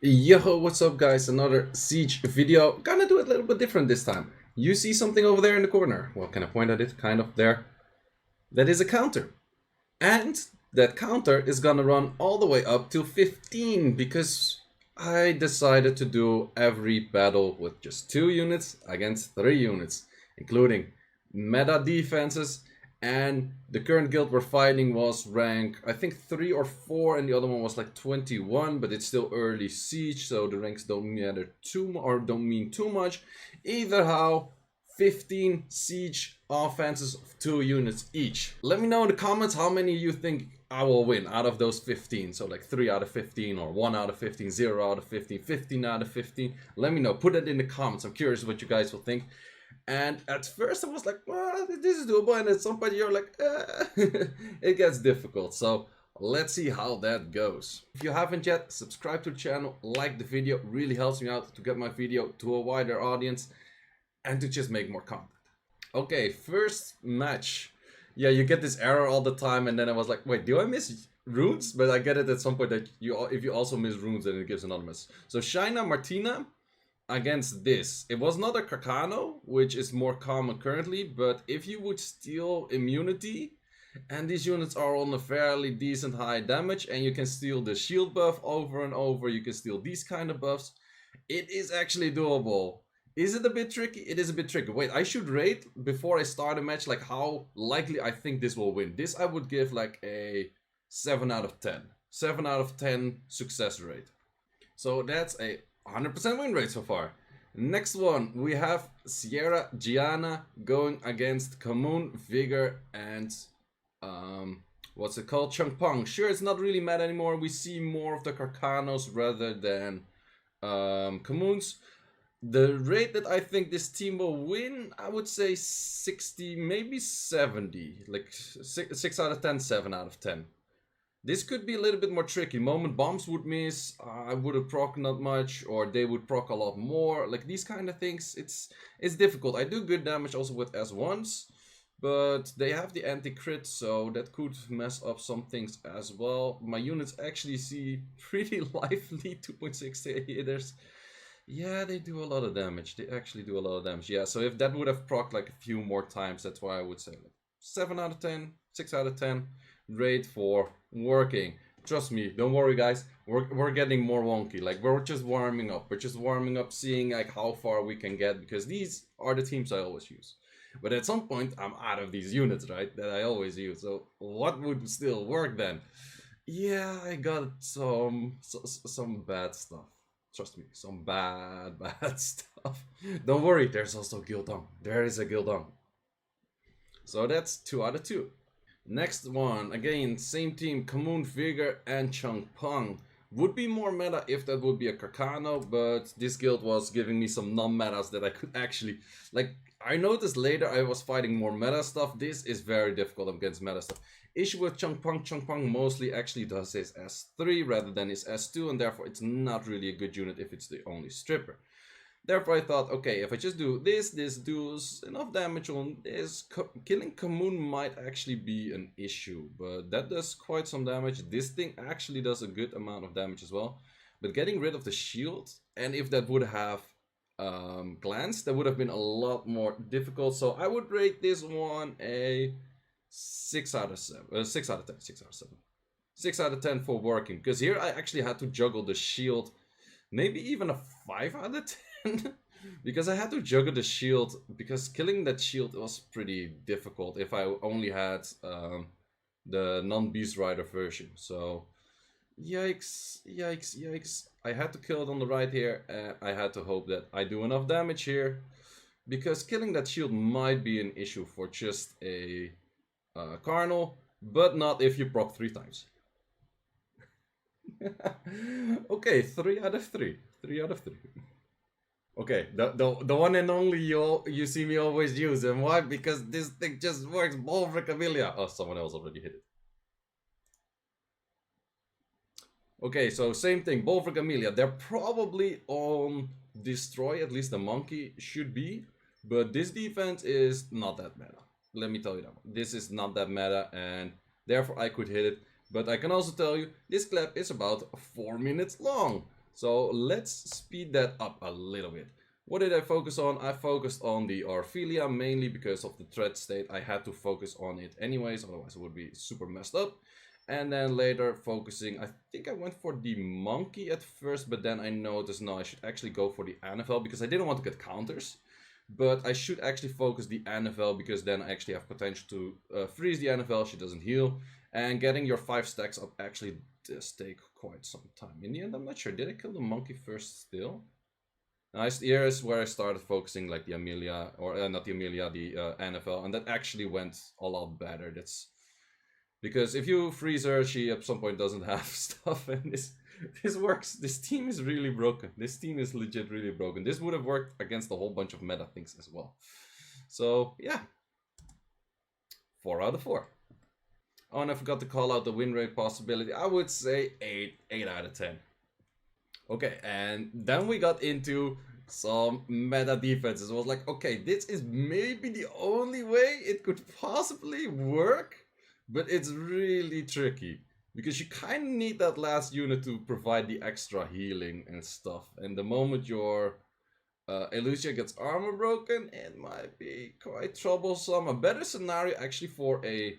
Yo, what's up guys? Another Siege video. Gonna do it a little bit different this time. You see something over there in the corner. Well, can I point at it? Kind of there. That is a counter. And that counter is gonna run all the way up to 15 because I decided to do every battle with just 2 units against 3 units, including meta defenses. And the current guild we're fighting was rank, I think 3 or 4, and the other one was like 21, but it's still early siege, so the ranks don't matter don't mean too much. Either how, 15 siege offenses of 2 units each. Let me know in the comments how many you think I will win out of those 15. So like 3 out of 15 or 1 out of 15, 0 out of 15, 15 out of 15. Let me know. Put it in the comments. I'm curious what you guys will think. And at first I was like, well, this is doable. And at some point you're like, it gets difficult. So let's see how that goes. If you haven't yet, subscribe to the channel, like the video. Really helps me out to get my video to a wider audience and to just make more content. Okay, first match. Yeah, you get this error all the time, and then I was like, wait, do I miss runes? But I get it at some point that if you also miss runes, then it gives another miss. So Shaina Martina against this. It was not a Carcano, which is more common currently, but if you would steal immunity, and these units are on a fairly decent high damage, and you can steal the shield buff over and over, you can steal these kind of buffs, it is actually doable. Is it a bit tricky? It is a bit tricky. Wait, I should rate before I start a match like how likely I think this will win. This I would give like a 7 out of 10. 7 out of 10 success rate. So that's a 100% win rate so far. Next one, we have Sierra Gianna going against Kamun, Vigor, and what's it called? Changpong. Sure, it's not really mad anymore. We see more of the Carcanos rather than Kamuns. The rate that I think this team will win, I would say 60, maybe 70. Like 6 out of 10, 7 out of 10. This could be a little bit more tricky. Moment bombs would miss, I would have proc not much, or they would proc a lot more. Like these kind of things, it's difficult. I do good damage also with S1s, but they have the anti-crit, so that could mess up some things as well. My units actually see pretty lively 2.6 hitters. Yeah, they do a lot of damage. They actually do a lot of damage. Yeah, so if that would have procced like a few more times, that's why I would say like 7 out of 10, 6 out of 10. Rate for working. Trust me, don't worry guys. We're getting more wonky. Like we're just warming up. We're just warming up, seeing like how far we can get, because these are the teams I always use. But at some point I'm out of these units, right? That I always use. So what would still work then? Yeah, I got some bad stuff. Trust me, some bad stuff. Don't worry, there's also Gildong. There is a Gildong. So that's 2 out of 2. Next one, again, same team, Kamun, Vigor, and Changpong. Would be more meta if that would be a Carcano, but this guild was giving me some non-metas that I could actually... Like, I noticed later I was fighting more meta stuff. This is very difficult against meta stuff. Issue with Changpong mostly actually does his S3 rather than his S2, and therefore it's not really a good unit if it's the only stripper. Therefore I thought, okay, if I just do this does enough damage on this, killing Kamun might actually be an issue, but that does quite some damage. This thing actually does a good amount of damage as well, but getting rid of the shield, and if that would have glanced, that would have been a lot more difficult. So I would rate this one a 6 out of 7, 6 out of 10, 6 out of 7. 6 out of 10 for working, because here I actually had to juggle the shield, maybe even a 5 out of 10, because I had to juggle the shield, because killing that shield was pretty difficult if I only had the non-Beast Rider version. So yikes, yikes, yikes. I had to kill it on the right here, and I had to hope that I do enough damage here, because killing that shield might be an issue for just a Carnal, but not if you proc 3 times. Okay, 3 out of 3. 3 out of 3. Okay, the one and only you see me always use, and why? Because this thing just works. Bolver Camellia. Oh, someone else already hit it. Okay, so same thing, Bolver Camellia. They're probably on destroy, at least the monkey should be, but this defense is not that meta. Let me tell you that. This is not that meta, and therefore I could hit it. But I can also tell you, this clap is about 4 minutes long. So let's speed that up a little bit. What did I focus on? I focused on the Orphelia mainly because of the threat state. I had to focus on it anyways, otherwise it would be super messed up. And then later focusing, I think I went for the monkey at first, but then I noticed no, I should actually go for the Annabelle because I didn't want to get counters. But I should actually focus the Annabelle because then I actually have potential to freeze the Annabelle, she doesn't heal. And getting your 5 stacks up actually does take quite some time. In the end, I'm not sure. Did I kill the monkey first still? Nice. Here is where I started focusing like the Amelia, or not the Amelia, the Annabelle. And that actually went a lot better. That's because if you freeze her, she at some point doesn't have stuff. And this works. This team is really broken. This team is legit really broken. This would have worked against a whole bunch of meta things as well. So, yeah. 4 out of 4. Oh, and I forgot to call out the win rate possibility. I would say 8 out of 10. Okay, and then we got into some meta defenses. It was like, okay, this is maybe the only way it could possibly work, but it's really tricky. Because you kind of need that last unit to provide the extra healing and stuff. And the moment your Elucia gets armor broken, it might be quite troublesome. A better scenario actually for a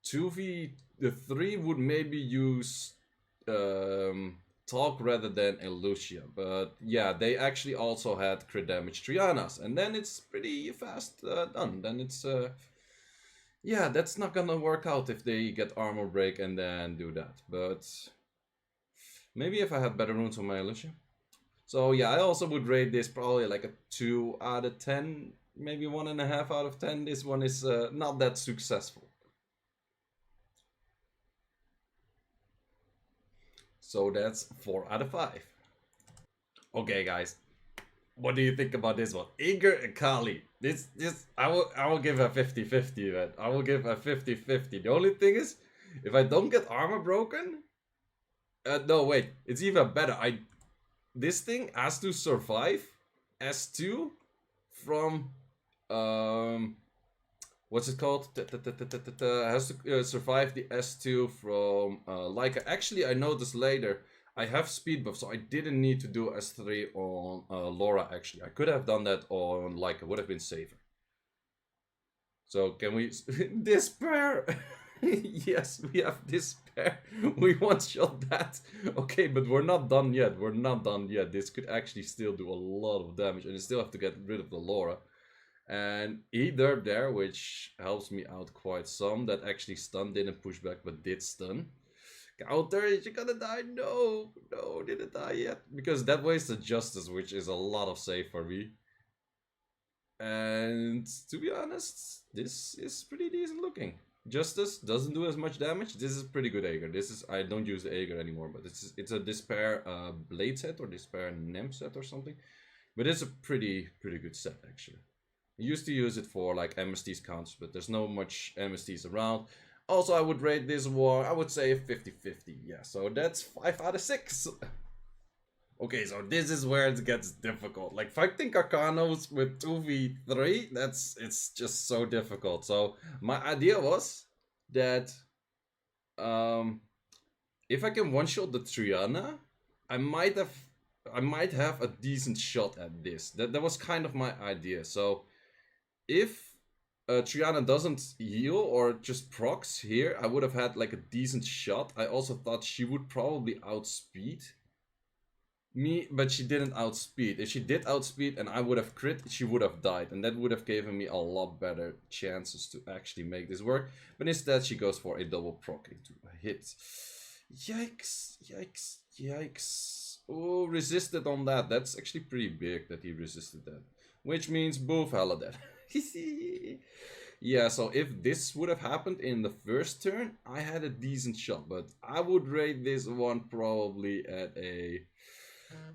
2v3 would maybe use Talk rather than Elucia. But yeah, they actually also had crit damage Trianas. And then it's pretty fast done. Then it's... yeah, that's not gonna work out if they get armor break and then do that. But maybe if I had better runes on my Elucia. So yeah, I also would rate this probably like a 2 out of 10. Maybe 1.5 out of 10. This one is not that successful. So that's 4 out of 5. Okay, guys, what do you think about this one? Igor and Kali. This I will give a 50-50, man. I will give a 50-50. The only thing is, if I don't get armor broken, no wait, it's even better. This thing has to survive S2 from what's it called? Has to survive the S2 from Leica. Actually, I noticed later I have speed buff, so I didn't need to do S3 on Laura. Actually, I could have done that on Leica. Would have been safer. So can we despair? Yes, we have despair. We one-shot that. Okay, but we're not done yet. We're not done yet. This could actually still do a lot of damage, and I still have to get rid of the Laura. And he derped there, which helps me out quite some. That actually stun, didn't push back, but did stun. Counter, you're gonna die. No, no, didn't die yet. Because that wasted Justice, which is a lot of save for me. And to be honest, this is pretty decent looking. Justice doesn't do as much damage. This is pretty good Aegir. This is, I don't use the Aegir anymore, but it's a Despair Blade set or Despair Nem set or something. But it's a pretty good set actually. I used to use it for like MSTs counts, but there's no much MSTs around. Also, I would rate this one, I would say 50-50. Yeah, so that's 5 out of 6. Okay, so this is where it gets difficult. Like fighting Arcanos with 2v3, it's just so difficult. So my idea was that if I can one-shot the Triana, I might have a decent shot at this. That was kind of my idea. So if Triana doesn't heal or just procs here, I would have had like a decent shot. I also thought she would probably outspeed me, but she didn't outspeed. If she did outspeed and I would have crit, she would have died. And that would have given me a lot better chances to actually make this work. But instead she goes for a double proc into a hit. Yikes, yikes, yikes. Oh, resisted on that. That's actually pretty big that he resisted that. Which means boof, hella dead. Yeah, so if this would have happened in the first turn, I had a decent shot. But I would rate this one probably at a...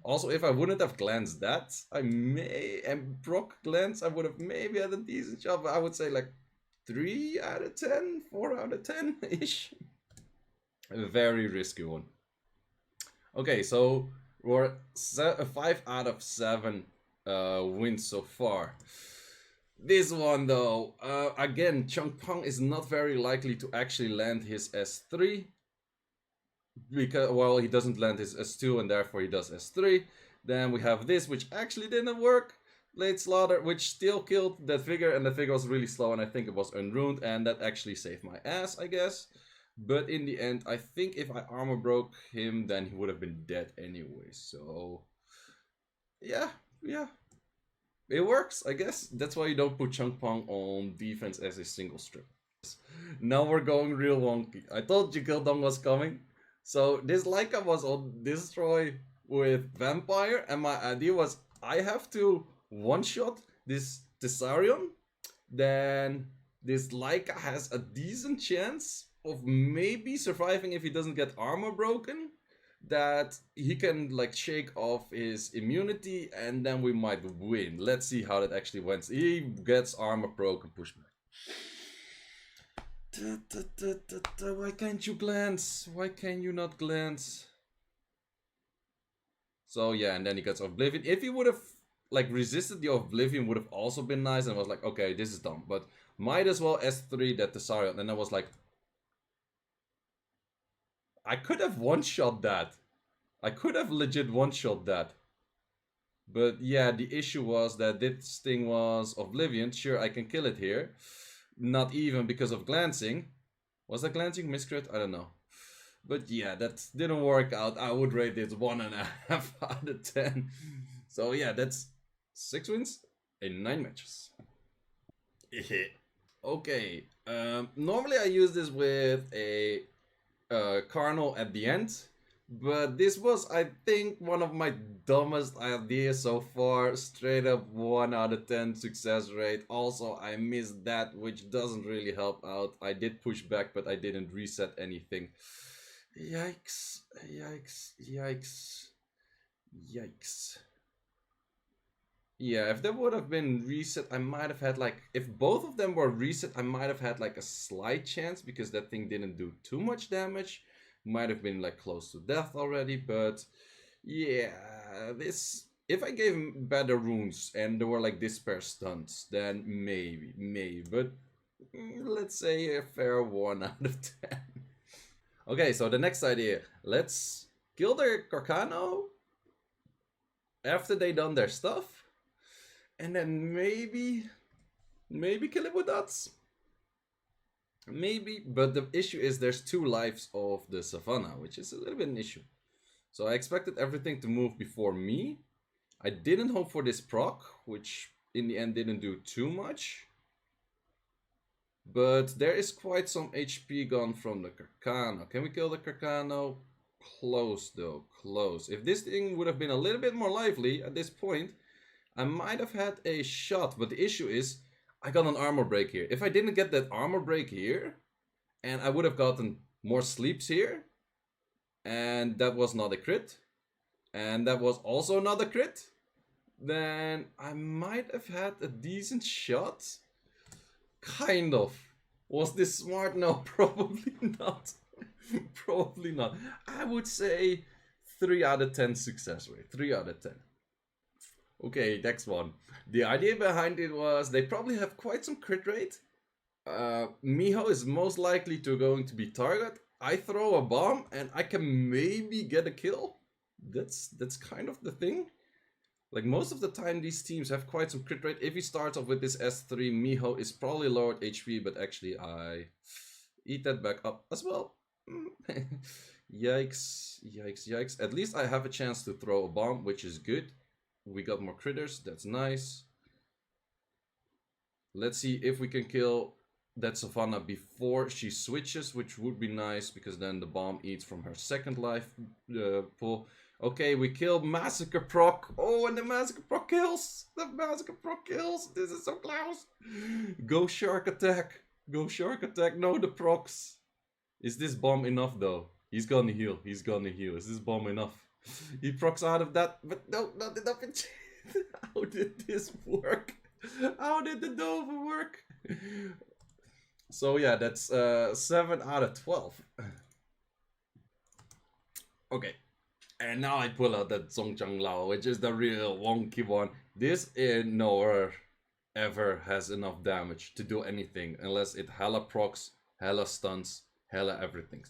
Also, if I wouldn't have glanced that, and proc glance, I would have maybe had a decent shot, but I would say like 3 out of 10, 4 out of 10-ish. A very risky one. Okay, so we're 5 out of 7 wins so far. This one though, again, Chong Pong is not very likely to actually land his S3. because, well, he doesn't land his S2 and therefore he does S3. Then we have this, which actually didn't work. Blade Slaughter, which still killed that figure, and the figure was really slow, and I think it was unruined, and that actually saved my ass, I guess. But in the end, I think if I armor broke him, then he would have been dead anyway. So, yeah, yeah. It works, I guess. That's why you don't put Chunk Pong on defense as a single strip. Now we're going real wonky. I told you Gildong was coming. So this Leica was on Destroy with Vampire, and my idea was I have to one-shot this Tessarion, then this Leica has a decent chance of maybe surviving if he doesn't get armor broken, that he can like shake off his immunity, and then we might win. Let's see how that actually went. He gets armor broken, pushback. Why can't you glance? Why can you not glance? So yeah, and then he gets Oblivion. If he would have like resisted the Oblivion, would have also been nice, and was like, okay, this is dumb, but might as well S3 that Tessarion. And I was like, I could have one-shot that. I could have legit one-shot that. But yeah, the issue was that this thing was Oblivion. Sure, I can kill it here. Not even because of glancing. Was that glancing? Miscrit? I don't know. But yeah, that didn't work out. I would rate it 1.5 out of 10. So yeah, that's 6 wins in 9 matches. Okay, normally I use this with a Carnal at the end. But this was, I think, one of my dumbest ideas so far. Straight up 1 out of 10 success rate. Also, I missed that, which doesn't really help out. I did push back, but I didn't reset anything. Yikes. Yikes. Yikes. Yikes. Yeah, if that would have been reset, I might have had like... If both of them were reset, I might have had like a slight chance, because that thing didn't do too much damage. Might have been like close to death already, but yeah, this, if I gave him better runes and there were like despair stunts, then maybe, but let's say a fair 1 out of 10. Okay, so the next idea, let's kill their Carcano after they done their stuff, and then maybe kill it with dots. Maybe, but the issue is there's 2 lives of the Savannah, which is a little bit an issue. So I expected everything to move before me. I didn't hope for this proc, which in the end didn't do too much. But there is quite some HP gone from the Carcano. Can we kill the Carcano? Close though, close. If this thing would have been a little bit more lively at this point, I might have had a shot. But the issue is, I got an armor break here. If I didn't get that armor break here, and I would have gotten more sleeps here, and that was not a crit, and that was also not a crit, then I might have had a decent shot. Kind of. Was this smart? No, probably not. Probably not. I would say 3 out of 10 success rate. 3 out of 10. Okay, next one. The idea behind it was they probably have quite some crit rate. Miho is most likely going to be target. I throw a bomb and I can maybe get a kill. That's kind of the thing. Like most of the time these teams have quite some crit rate. If he starts off with this S3, Miho is probably lowered HP, but actually I eat that back up as well. Yikes, yikes, yikes. At least I have a chance to throw a bomb, which is good. We got more critters, that's nice. Let's see if we can kill that Savannah before she switches, which would be nice, because then the bomb eats from her second life pool. Okay, we killed Massacre proc. Oh, and the Massacre proc kills! The Massacre proc kills! This is so close! Go Shark Attack! Go Shark Attack! No, the procs! Is this bomb enough though? He's gonna heal, he's gonna heal. Is this bomb enough? He procs out of that, but no, not enough. How did this work? How did the Nova work? So yeah, that's 7 out of 12. Okay, and now I pull out that Zhongchang Lao, which is the real wonky one. This in nowhere ever has enough damage to do anything unless it hella procs, hella stuns, hella everything.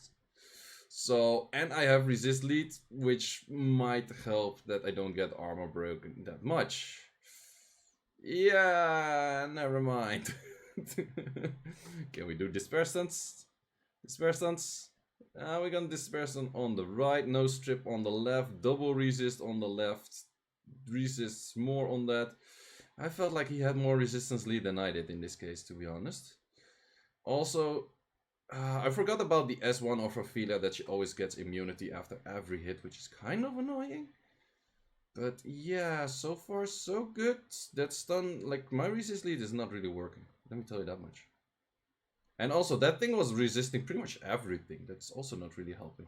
So, and I have resist lead, which might help that I don't get armor broken that much. Yeah, never mind. Can we do dispersants? Dispersants. We're gonna dispersant on the right, no strip on the left, double resist on the left, resists more on that. I felt like he had more resistance lead than I did in this case, to be honest. Also, I forgot about the S1 of Ophelia that she always gets immunity after every hit, which is kind of annoying. But yeah, so far so good. That stun, like my resist lead is not really working. Let me tell you that much. And also that thing was resisting pretty much everything. That's also not really helping.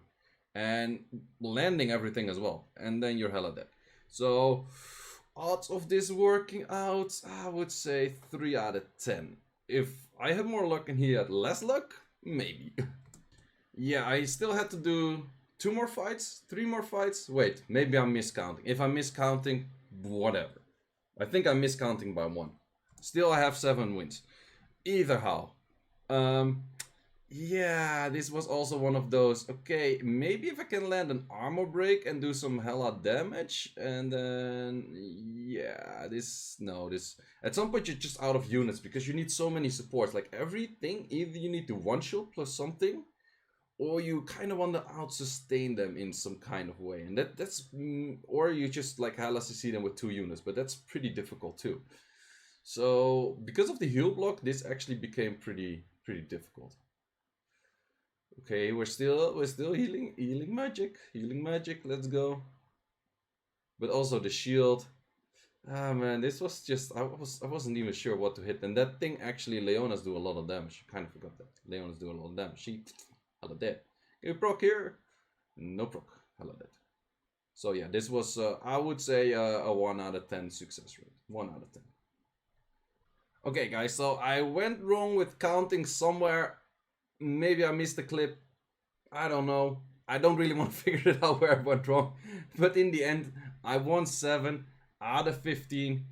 And landing everything as well. And then you're hella dead. So odds of this working out, I would say 3 out of 10. If I had more luck and he had less luck, maybe. Yeah, I still had to do 2 more fights, 3 more fights. Wait, maybe I'm miscounting. If I'm miscounting, whatever. I think I'm miscounting by 1. Still, I have 7 wins. Either how. Yeah, this was also one of those. Okay, maybe if I can land an armor break and do some hella damage, and then yeah, this at some point you're just out of units because you need so many supports. Like everything, either you need to one shot plus something, or you kind of want to out sustain them in some kind of way, and that's or you just like hella CC them with 2 units, but that's pretty difficult too. So because of the heal block, this actually became pretty difficult. Okay, we're still healing magic. Let's go. But also the shield. Ah man, this was just I wasn't even sure what to hit. And that thing actually Leonas do a lot of damage. I kind of forgot that. Leonas do a lot of damage. She hella dead. Can you proc here? No proc. Hella dead. So yeah, this was I would say a 1 out of 10 success rate. 1 out of 10. Okay guys, so I went wrong with counting somewhere. Maybe I missed the clip. I don't know. I don't really want to figure it out where I went wrong. But in the end, I won 7 out of 15.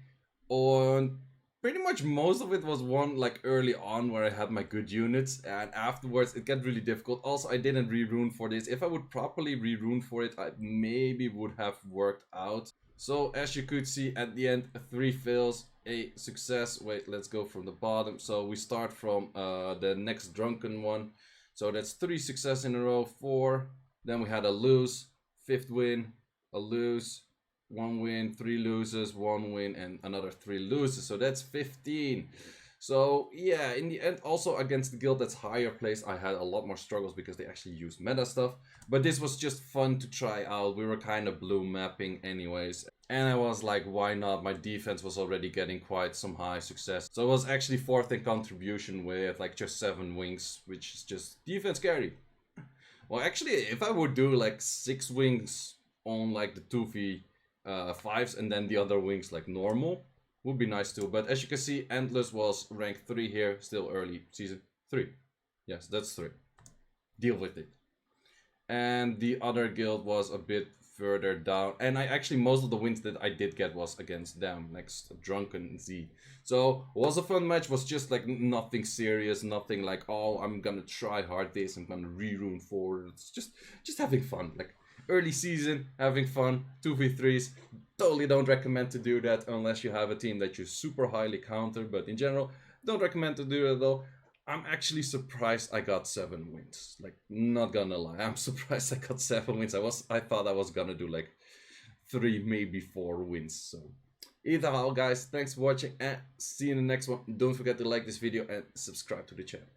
And pretty much most of it was won like early on where I had my good units. And afterwards, it got really difficult. Also, I didn't re-rune for this. If I would properly re-rune for it, I maybe would have worked out. So as you could see at the end, 3 fails, a success. Wait, let's go from the bottom. So we start from the next drunken one. So that's 3 success in a row, 4. Then we had a lose, 5th win, a lose, 1 win, 3 loses, 1 win, and another 3 loses. So that's 15. So yeah, in the end, also against the guild that's higher placed, I had a lot more struggles because they actually used meta stuff. But this was just fun to try out. We were kind of blue mapping anyways. And I was like, why not? My defense was already getting quite some high success. So I was actually 4th in contribution with like just 7 wings, which is just defense carry. Well, actually, if I would do like 6 wings on like the 2v5s and then the other wings like normal, would be nice too. But as you can see, Endless was rank 3 here, still early season 3. Yes, that's 3. Deal with it. And the other guild was a bit further down, and I actually most of the wins that I did get was against them, next Drunken Z. So was a fun match, was just like nothing serious, nothing like, oh, I'm gonna try hard this, I'm gonna re-rune forward. It's just having fun, like early season, having fun, 2v3s. Totally don't recommend to do that unless you have a team that you super highly counter, but in general, don't recommend to do it though. I'm actually surprised I got 7 wins. Like, not gonna lie, I'm surprised I got 7 wins. I thought I was gonna do like 3, maybe 4 wins. So, either how, guys, thanks for watching and see you in the next one. Don't forget to like this video and subscribe to the channel.